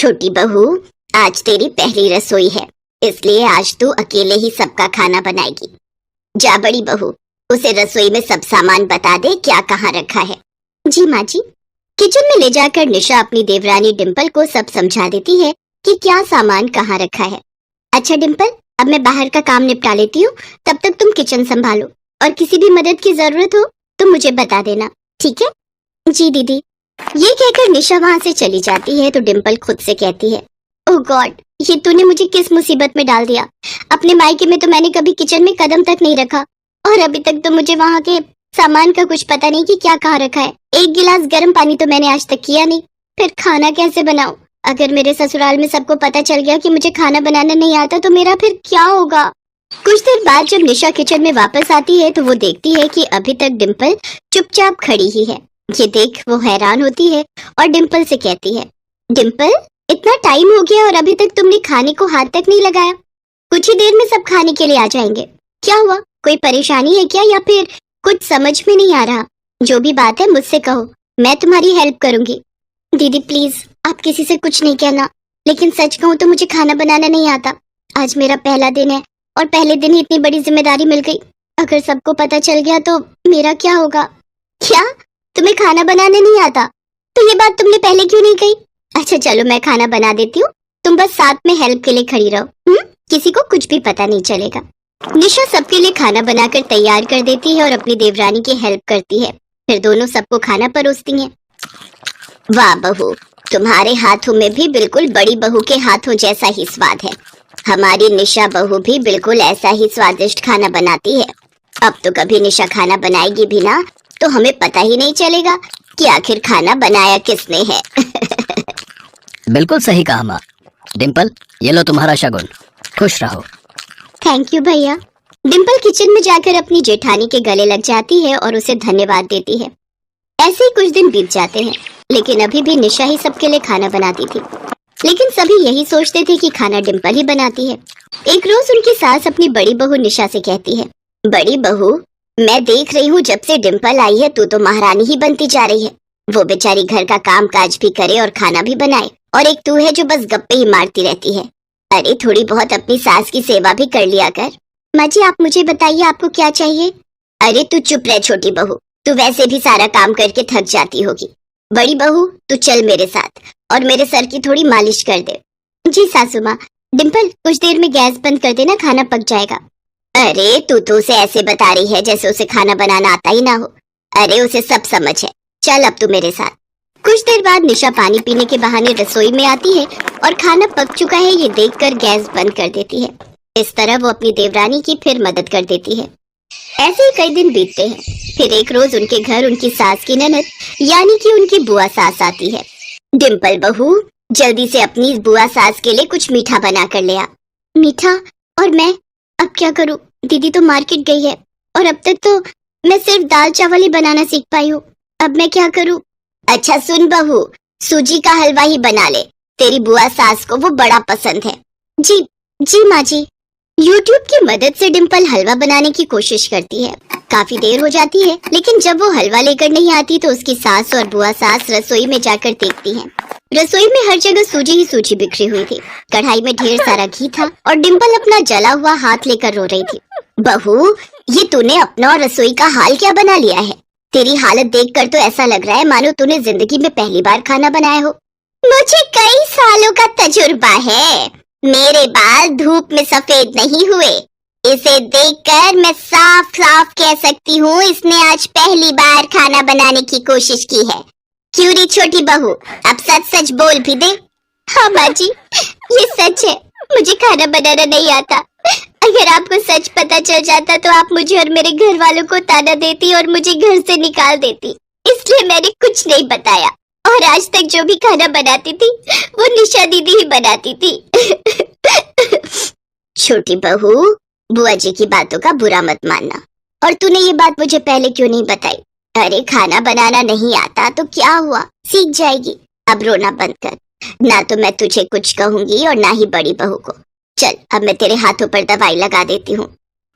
छोटी बहू, आज तेरी पहली रसोई है, इसलिए आज तू अकेले ही सबका खाना बनाएगी। जा बड़ी बहू, उसे रसोई में सब सामान बता दे क्या कहाँ रखा है। जी माँ जी। किचन में ले जाकर निशा अपनी देवरानी डिम्पल को सब समझा देती है कि क्या सामान कहाँ रखा है। अच्छा डिम्पल, अब मैं बाहर का काम निपटा लेती हूँ, तब तक तुम किचन संभालो और किसी भी मदद की जरूरत हो तो मुझे बता देना, ठीक है? जी दीदी। ये कहकर निशा वहाँ से चली जाती है तो डिम्पल खुद से कहती है, ओह गॉड, ये तूने मुझे किस मुसीबत में डाल दिया। अपने मायके में तो मैंने कभी किचन में कदम तक नहीं रखा और अभी तक तो मुझे वहाँ के सामान का कुछ पता नहीं कि क्या कहाँ रखा है। एक गिलास गर्म पानी तो मैंने आज तक किया नहीं, फिर खाना कैसे बनाऊं? अगर मेरे ससुराल में सबको पता चल गया कि मुझे खाना बनाना नहीं आता तो मेरा फिर क्या होगा? कुछ देर बाद जब निशा किचन में वापस आती है तो वो देखती है कि अभी तक डिम्पल चुपचाप खड़ी ही है। ये देख वो हैरान होती है और डिम्पल से कहती है, डिम्पल, इतना टाइम हो गया और अभी तक तुमने खाने को हाथ तक नहीं लगाया। कुछ ही देर में सब खाने के लिए आ जाएंगे। क्या हुआ? कोई परेशानी है क्या या फिर कुछ समझ में नहीं आ रहा? जो भी बात है मुझसे कहो, मैं तुम्हारी हेल्प करूंगी। दीदी प्लीज, आप किसी से कुछ नहीं कहना, लेकिन सच कहूँ तो मुझे खाना बनाना नहीं आता। आज मेरा पहला दिन है और पहले दिन ही इतनी बड़ी जिम्मेदारी मिल गई। अगर सबको पता चल गया तो मेरा क्या होगा? क्या तुम्हें खाना बनाने नहीं आता? तो ये बात तुमने पहले क्यों नहीं कही? अच्छा चलो, मैं खाना बना देती हूँ, तुम बस साथ में हेल्प के लिए खड़ी रहो। किसी को कुछ भी पता नहीं चलेगा। निशा सबके लिए खाना बनाकर तैयार कर देती है और अपनी देवरानी की हेल्प करती है। फिर दोनों सबको खाना परोसती हैं। वाह बहू, तुम्हारे हाथों में भी बिल्कुल बड़ी बहू के हाथों जैसा ही स्वाद है। हमारी निशा बहू भी बिल्कुल ऐसा ही स्वादिष्ट खाना बनाती है। अब तो कभी निशा खाना बनाएगी भी ना तो हमें पता ही नहीं चलेगा कि आखिर खाना बनाया किसने है। बिल्कुल सही कहा माँ। डिम्पल, ये लो तुम्हारा शगुन, खुश रहो। थैंक यू भैया। डिम्पल किचन में जाकर अपनी जेठानी के गले लग जाती है और उसे धन्यवाद देती है। ऐसे ही कुछ दिन बीत जाते हैं, लेकिन अभी भी निशा ही सबके लिए खाना बनाती थी। लेकिन सभी यही सोचते थे कि खाना डिम्पल ही बनाती है। एक रोज उनकी सास अपनी बड़ी बहू निशा से कहती है, बड़ी बहू, मैं देख रही हूँ जब से डिम्पल आई है तू तो महारानी ही बनती जा रही है। वो बेचारी घर का काम काज भी करे और खाना भी बनाए, और एक तू है जो बस गप्पे ही मारती रहती है। अरे थोड़ी बहुत अपनी सास की सेवा भी कर लिया कर। माँ जी, आप मुझे बताइए आपको क्या चाहिए? अरे तू चुप रह छोटी बहू, तू वैसे भी सारा काम करके थक जाती होगी। बड़ी बहू, तू चल मेरे साथ और मेरे सर की थोड़ी मालिश कर दे। जी सासू माँ। डिम्पल, कुछ देर में गैस बंद कर देना, खाना पक जाएगा। अरे तू तो उसे ऐसे बता रही है जैसे उसे खाना बनाना आता ही ना हो। अरे उसे सब समझ है, चल अब तू मेरे साथ। कुछ देर बाद निशा पानी पीने के बहाने रसोई में आती है और खाना पक चुका है ये देखकर गैस बंद कर देती है। इस तरह वो अपनी देवरानी की फिर मदद कर देती है। ऐसे ही कई दिन बीतते हैं। फिर एक रोज उनके घर उनकी सास की ननद यानी कि उनकी बुआ सास आती है। डिम्पल बहू, जल्दी से अपनी बुआ सास के लिए कुछ मीठा बना कर ले आ। मीठा? और मैं अब क्या करूं? दीदी तो मार्केट गई है और अब तक तो मैं सिर्फ दाल चावल ही बनाना सीख पाई हूँ। अब मैं क्या करूं? अच्छा सुन बहू, सूजी का हलवा ही बना ले, तेरी बुआ सास को वो बड़ा पसंद है। जी जी माँ जी। YouTube की मदद से डिम्पल हलवा बनाने की कोशिश करती है। काफी देर हो जाती है, लेकिन जब वो हलवा लेकर नहीं आती तो उसकी सास और बुआ सास रसोई में जाकर देखती हैं। रसोई में हर जगह सूजी ही सूजी बिखरी हुई थी। कढ़ाई में ढेर सारा घी था और डिम्पल अपना जला हुआ हाथ लेकर रो रही थी। बहू, ये तूने अपना और रसोई का हाल क्या बना लिया है? तेरी हालत देखकर तो ऐसा लग रहा है मानो तूने जिंदगी में पहली बार खाना बनाया हो। मुझे कई सालों का तजुर्बा है। मेरे बाल धूप में सफेद नहीं हुए। इसे देखकर मैं साफ साफ कह सकती हूँ इसने आज पहली बार खाना बनाने की कोशिश की है। क्यों रे छोटी बहू, अब सच सच बोल भी दे। हाँ माँ जी, ये सच है, मुझे खाना बनाना नहीं आता। अगर आपको सच पता चल जाता तो आप मुझे और मेरे घर वालों को ताना देती और मुझे घर से निकाल देती। इसलिए मैंने कुछ नहीं बताया और आज तक जो भी खाना बनाती थी वो निशा दीदी ही बनाती थी। छोटी बहू, बुआ जी की बातों का बुरा मत मानना। और तूने ये बात मुझे पहले क्यों नहीं बताई? अरे खाना बनाना नहीं आता तो क्या हुआ, सीख जाएगी। अब रोना बंद कर, ना तो मैं तुझे कुछ कहूंगी और ना ही बड़ी बहू को। चल अब मैं तेरे हाथों पर दवाई लगा देती हूँ।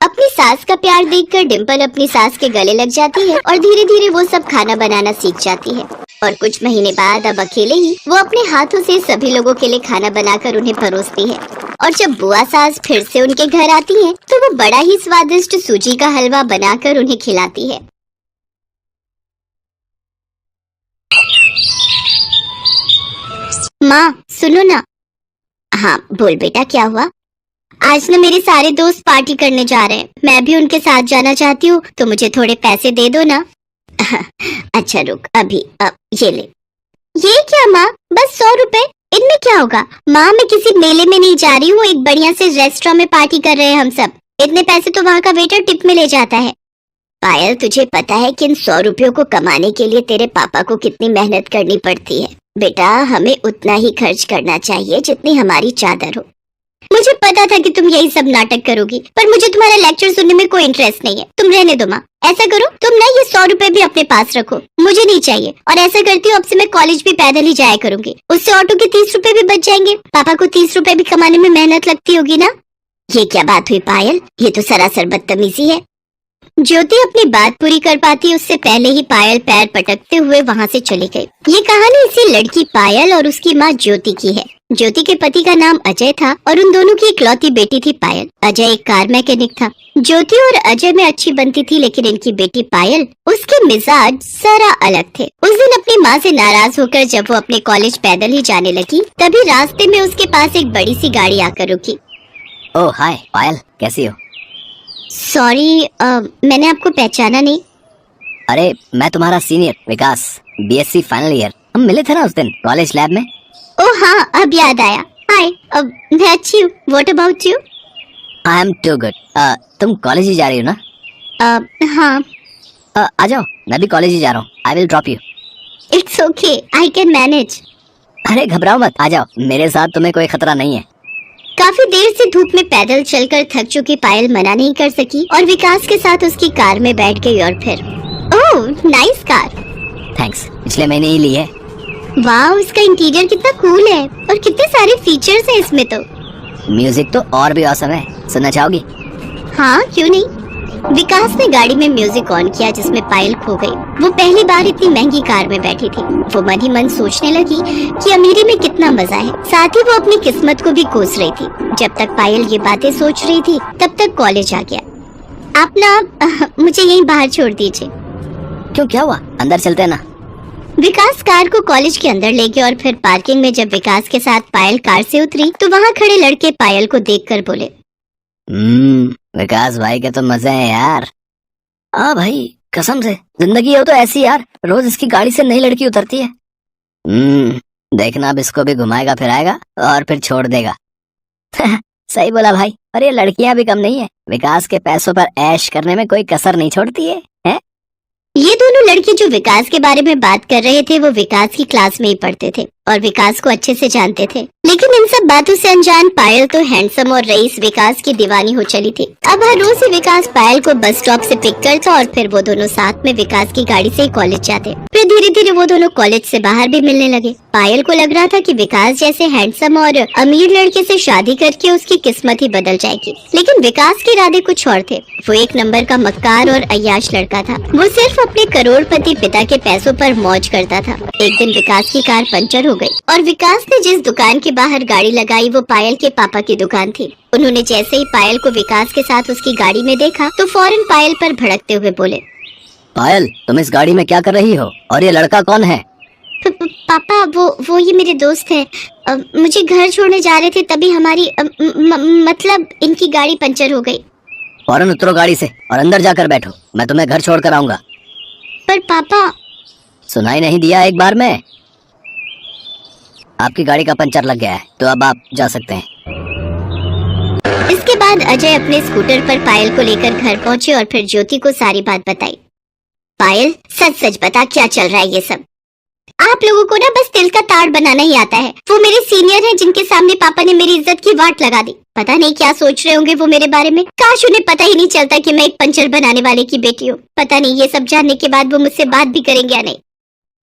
अपनी सास का प्यार देखकर डिम्पल अपनी सास के गले लग जाती है और धीरे धीरे वो सब खाना बनाना सीख जाती है। और कुछ महीने बाद अब अकेले ही वो अपने हाथों से सभी लोगों के लिए खाना बनाकर उन्हें परोसती है। और जब बुआ सास फिर से उनके घर आती हैं, तो वो बड़ा ही स्वादिष्ट सूजी का हलवा बनाकर उन्हें खिलाती है। माँ सुनो ना। हाँ बोल बेटा, क्या हुआ? आज ना मेरे सारे दोस्त पार्टी करने जा रहे हैं, मैं भी उनके साथ जाना चाहती हूँ, तो मुझे थोड़े पैसे दे दो ना। अच्छा रुक, अभी ये ले। ये क्या माँ, बस 100 रुपए? इनमें क्या होगा? माँ मैं किसी मेले में नहीं जा रही हूँ, एक बढ़िया से रेस्टोरेंट में पार्टी कर रहे हैं हम सब। इतने पैसे तो वहाँ का वेटर टिप में ले जाता है। पायल तुझे पता है कि इन 100 रुपयों को कमाने के लिए तेरे पापा को कितनी मेहनत करनी पड़ती है। बेटा हमें उतना ही खर्च करना चाहिए जितनी हमारी चादर हो। मुझे पता था कि तुम यही सब नाटक करोगी, पर मुझे तुम्हारा लेक्चर सुनने में कोई इंटरेस्ट नहीं है। तुम रहने दो माँ। ऐसा करो तुम ना ये 100 रुपए भी अपने पास रखो, मुझे नहीं चाहिए। और ऐसा करती हूँ अब से मैं कॉलेज भी पैदल ही जाया करूंगी, उससे ऑटो के 30 रुपए भी बच जाएंगे। पापा को 30 रुपए भी कमाने में मेहनत लगती होगी ना। ये क्या बात हुई पायल, ये तो सरासर बदतमीजी है। ज्योति अपनी बात पूरी कर पाती उससे पहले ही पायल पैर पटकते हुए वहाँ से चली गई। ये कहानी इसी लड़की पायल और उसकी माँ ज्योति की है। ज्योति के पति का नाम अजय था और उन दोनों की इकलौती बेटी थी पायल। अजय एक कार मैकेनिक था। ज्योति और अजय में अच्छी बनती थी, लेकिन इनकी बेटी पायल, उसके मिजाज जरा अलग थे। उस दिन अपनी माँ से नाराज होकर जब वो अपने कॉलेज पैदल ही जाने लगी, तभी रास्ते में उसके पास एक बड़ी सी गाड़ी आकर रुकी। ओह हाय पायल, कैसी हो? सॉरी, मैंने आपको पहचाना नहीं। अरे मैं तुम्हारा सीनियर विकास, बीएससी फाइनल ईयर। हम मिले थे ना उस दिन कॉलेज लैब में। ओह हाँ, अब याद आया। हाय, मैं अच्छी हूँ। What about you? I am too good. तुम कॉलेज ही जा रही हो ना? हाँ। आ जाओ, मैं भी कॉलेज ही जा रहा हूँ। I will drop you. It's okay, I can manage. अरे घबराओ मत, आ जाओ, मेरे साथ तुम्हें कोई खतरा नहीं है। काफी देर से धूप में पैदल चलकर थक चुकी पायल मना नहीं कर सकी और विकास के साथ उसकी कार में बैठ गई। और फिर ओह नाइस कार। थैंक्स, पिछले महीने ही ली है। वाह, उसका इंटीरियर कितना कूल है और कितने सारे फीचर्स हैं इसमें तो। म्यूजिक तो और भी औसम है, सुनना चाहोगी? हाँ क्यों नहीं। विकास ने गाड़ी में म्यूजिक ऑन किया जिसमें पायल खो गई। वो पहली बार इतनी महंगी कार में बैठी थी। वो मन ही मन सोचने लगी कि अमीरी में कितना मजा है। साथ ही वो अपनी किस्मत को भी कोस रही थी। जब तक पायल ये बातें सोच रही थी तब तक कॉलेज आ गया। आप ना मुझे यहीं बाहर छोड़ दीजिए। क्यों, क्या हुआ? अंदर चलते हैं ना। विकास कार को कॉलेज के अंदर ले गया और फिर पार्किंग में जब विकास के साथ पायल कार से उतरी तो वहाँ खड़े लड़के पायल को देखकर बोले, विकास भाई के तो मजे हैं यार। हाँ भाई, कसम से जिंदगी हो तो ऐसी यार, रोज इसकी गाड़ी से नई लड़की उतरती है। देखना अब इसको भी घुमाएगा फिराएगा और फिर छोड़ देगा। सही बोला भाई। और ये लड़कियां भी कम नहीं है, विकास के पैसों पर ऐश करने में कोई कसर नहीं छोड़ती है। ये दोनों लड़के जो विकास के बारे में बात कर रहे थे वो विकास की क्लास में ही पढ़ते थे और विकास को अच्छे से जानते थे। लेकिन इन सब बातों से अनजान पायल तो हैंडसम और रईस विकास की दीवानी हो चली थी। अब हर रोज ही विकास पायल को बस स्टॉप से पिक करता और फिर वो दोनों साथ में विकास की गाड़ी से ही कॉलेज जाते। फिर धीरे धीरे वो दोनों कॉलेज से बाहर भी मिलने लगे। पायल को लग रहा था कि विकास जैसे हैंडसम और अमीर लड़के से शादी करके उसकी किस्मत ही बदल जाएगी, लेकिन विकास के इरादे कुछ और थे। वो एक नंबर का मक्कार और अय्याश लड़का था। वो सिर्फ अपने करोड़पति पिता के पैसों पर मौज करता था। एक दिन विकास की कार पंचर हो गई और विकास ने जिस दुकान के बाहर गाड़ी लगाई वो पायल के पापा की दुकान थी। उन्होंने जैसे ही पायल को विकास के साथ उसकी गाड़ी में देखा तो फौरन पायल पर भड़कते हुए बोले, पायल तुम इस गाड़ी में क्या कर रही हो और ये लड़का कौन है? पापा वो ये मेरे दोस्त हैं। मुझे घर छोड़ने जा रहे थे तभी हमारी मतलब इनकी गाड़ी पंचर हो गई। फौरन उतरो गाड़ी से और अंदर जाकर बैठो, मैं तुम्हें घर छोड़ कर आऊंगा। पर पापा। सुनाई नहीं दिया एक बार में? आपकी गाड़ी का पंचर लग गया है तो अब आप जा सकते हैं। इसके बाद अजय अपने स्कूटर पर पायल को लेकर घर पहुंचे और फिर ज्योति को सारी बात बताई। पायल सच सच बता, क्या चल रहा है ये सब? आप लोगों को ना बस तिल का ताड़ बनाना ही आता है। वो मेरे सीनियर हैं जिनके सामने पापा ने मेरी इज्जत की वाट लगा दी। पता नहीं क्या सोच रहे होंगे वो मेरे बारे में। काश उन्हें पता ही नहीं चलता कि मैं एक पंचर बनाने वाले की बेटी हूँ। पता नहीं ये सब जानने के बाद वो मुझसे बात भी करेंगे या नहीं।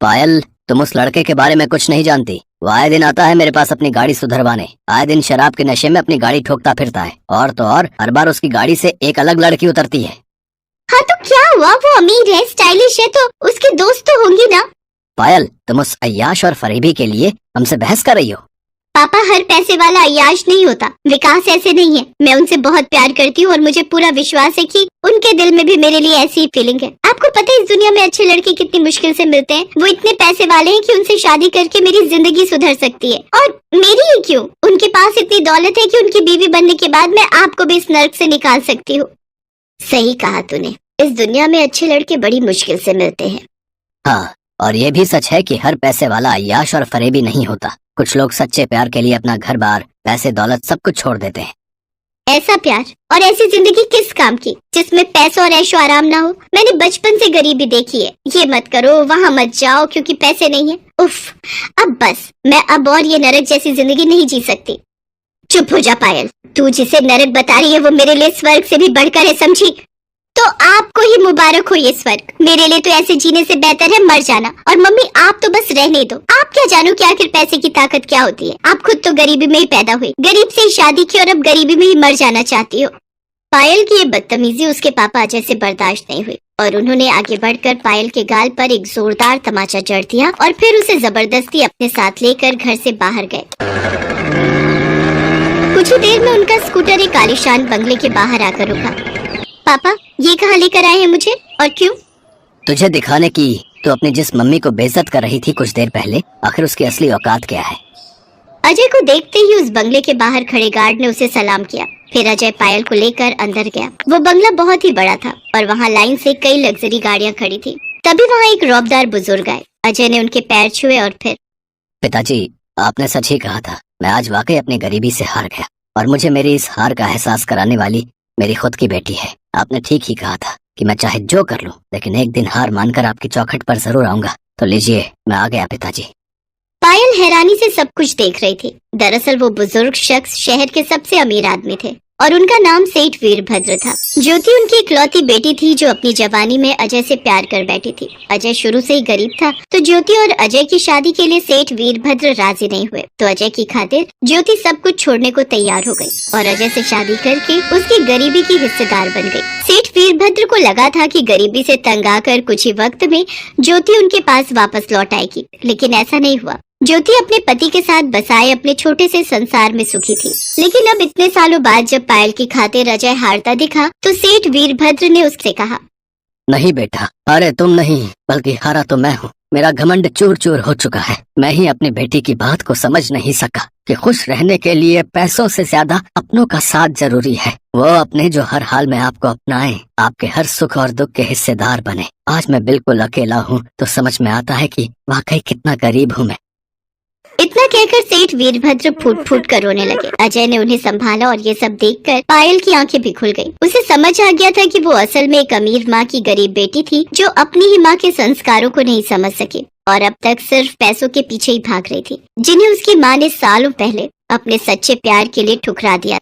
पायल तुम उस लड़के के बारे में कुछ नहीं जानती। वो आए दिन आता है मेरे पास अपनी गाड़ी सुधरवाने, आए दिन शराब के नशे में अपनी गाड़ी ठोकता फिरता है और तो और हर बार उसकी गाड़ी से एक अलग लड़की उतरती है। हाँ तो क्या हुआ, वो अमीर है, स्टाइलिश है तो उसके दोस्त तो होंगी ना। पायल, तुम उस अय्याश और फरेबी के लिए हमसे बहस कर रही हो? पापा, हर पैसे वाला अय्याश नहीं होता। विकास ऐसे नहीं है। मैं उनसे बहुत प्यार करती हूँ और मुझे पूरा विश्वास है कि उनके दिल में भी मेरे लिए ऐसी ही फीलिंग है। आपको पता है इस दुनिया में अच्छे लड़के कितनी मुश्किल से मिलते हैं। वो इतने पैसे वाले हैं कि उनसे शादी करके मेरी जिंदगी सुधर सकती है, और मेरी ही क्यों? उनके पास इतनी दौलत है कि उनकी बीवी बनने के बाद मैं आपको भी इस नर्क से निकाल सकती हूँ। सही कहा तूने, इस दुनिया में अच्छे लड़के बड़ी मुश्किल से मिलते हैं। हाँ, और ये भी सच है कि हर पैसे वाला अय्याश और फरेबी नहीं होता। कुछ लोग सच्चे प्यार के लिए अपना घर बार, पैसे, दौलत सब कुछ छोड़ देते हैं। ऐसा प्यार और ऐसी जिंदगी किस काम की जिसमें पैसा और ऐशो आराम ना हो? मैंने बचपन से गरीबी देखी है। ये मत करो, वहाँ मत जाओ क्योंकि पैसे नहीं है। उफ, अब बस, मैं अब और ये नरक जैसी जिंदगी नहीं जी सकती। चुप हो जा पायल, तू जिसे नरक बता रही है वो मेरे लिए स्वर्ग से भी बढ़कर है, समझी? तो आपको ही मुबारक हो ये स्वर्ग। मेरे लिए तो ऐसे जीने से बेहतर है मर जाना। और मम्मी, आप तो बस रहने दो। आप क्या जानो कि आखिर पैसे की ताकत क्या होती है। आप खुद तो गरीबी में ही पैदा हुई, गरीब से ही शादी की और अब गरीबी में ही मर जाना चाहती हो। पायल की ये बदतमीजी उसके पापा अजय से बर्दाश्त नहीं हुई और उन्होंने आगे बढ़कर पायल के गाल पर एक जोरदार तमाचा जड़ दिया और फिर उसे जबरदस्ती अपने साथ लेकर घर से बाहर गए। कुछ ही देर में उनका स्कूटर एक आलीशान बंगले के बाहर आकर रुका। पापा, ये कहाँ लेकर आए हैं मुझे और क्यों? तुझे दिखाने की तो अपनी जिस मम्मी को बेइज्जत कर रही थी कुछ देर पहले, आखिर उसकी असली औकात क्या है। अजय को देखते ही उस बंगले के बाहर खड़े गार्ड ने उसे सलाम किया। फिर अजय पायल को लेकर अंदर गया। वो बंगला बहुत ही बड़ा था और वहाँ लाइन से कई लग्जरी गाड़ियाँ खड़ी थी। तभी वहाँ एक रौबदार बुजुर्ग आए। अजय ने उनके पैर छुए और फिर, पिताजी, आपने सच ही कहा था। मैं आज वाकई अपनी गरीबी से हार गया और मुझे मेरी इस हार का एहसास कराने वाली मेरी खुद की बेटी है। आपने ठीक ही कहा था कि मैं चाहे जो कर लूं, लेकिन एक दिन हार मानकर आपकी चौखट पर जरूर आऊंगा। तो लीजिए, मैं आ गया पिताजी। पायल हैरानी से सब कुछ देख रही थी। दरअसल वो बुजुर्ग शख्स शहर के सबसे अमीर आदमी थे और उनका नाम सेठ वीरभद्र था। ज्योति उनकी इकलौती बेटी थी जो अपनी जवानी में अजय से प्यार कर बैठी थी। अजय शुरू से ही गरीब था, तो ज्योति और अजय की शादी के लिए सेठ वीरभद्र राजी नहीं हुए। तो अजय की खातिर ज्योति सब कुछ छोड़ने को तैयार हो गई और अजय से शादी करके उसकी गरीबी की हिस्सेदार बन गई। सेठ वीरभद्र को लगा था कि गरीबी से तंग आकर कुछ ही वक्त में ज्योति उनके पास वापस लौट आएगी, लेकिन ऐसा नहीं हुआ। ज्योति अपने पति के साथ बसाए अपने छोटे से संसार में सुखी थी। लेकिन अब इतने सालों बाद जब पायल की खातिर अजय हारता दिखा तो सेठ वीरभद्र ने उससे कहा, नहीं बेटा, हारे तुम नहीं बल्कि हारा तो मैं हूँ। मेरा घमंड चूर चूर हो चुका है। मैं ही अपनी बेटी की बात को समझ नहीं सका कि खुश रहने के लिए पैसों से ज्यादा अपनों का साथ जरूरी है। वो अपने जो हर हाल में आपको अपनाए, आपके हर सुख और दुख के हिस्सेदार बने। आज मैं बिल्कुल अकेला हूँ तो समझ में आता है कि वाकई कितना गरीब हूँ मैं। इतना कहकर सेठ वीरभद्र फूट फूट कर रोने लगे। अजय ने उन्हें संभाला और ये सब देखकर पायल की आंखें भी खुल गईं। उसे समझ आ गया था कि वो असल में एक अमीर माँ की गरीब बेटी थी जो अपनी ही माँ के संस्कारों को नहीं समझ सकी और अब तक सिर्फ पैसों के पीछे ही भाग रही थी, जिन्हें उसकी माँ ने सालों पहले अपने सच्चे प्यार के लिए ठुकरा दिया।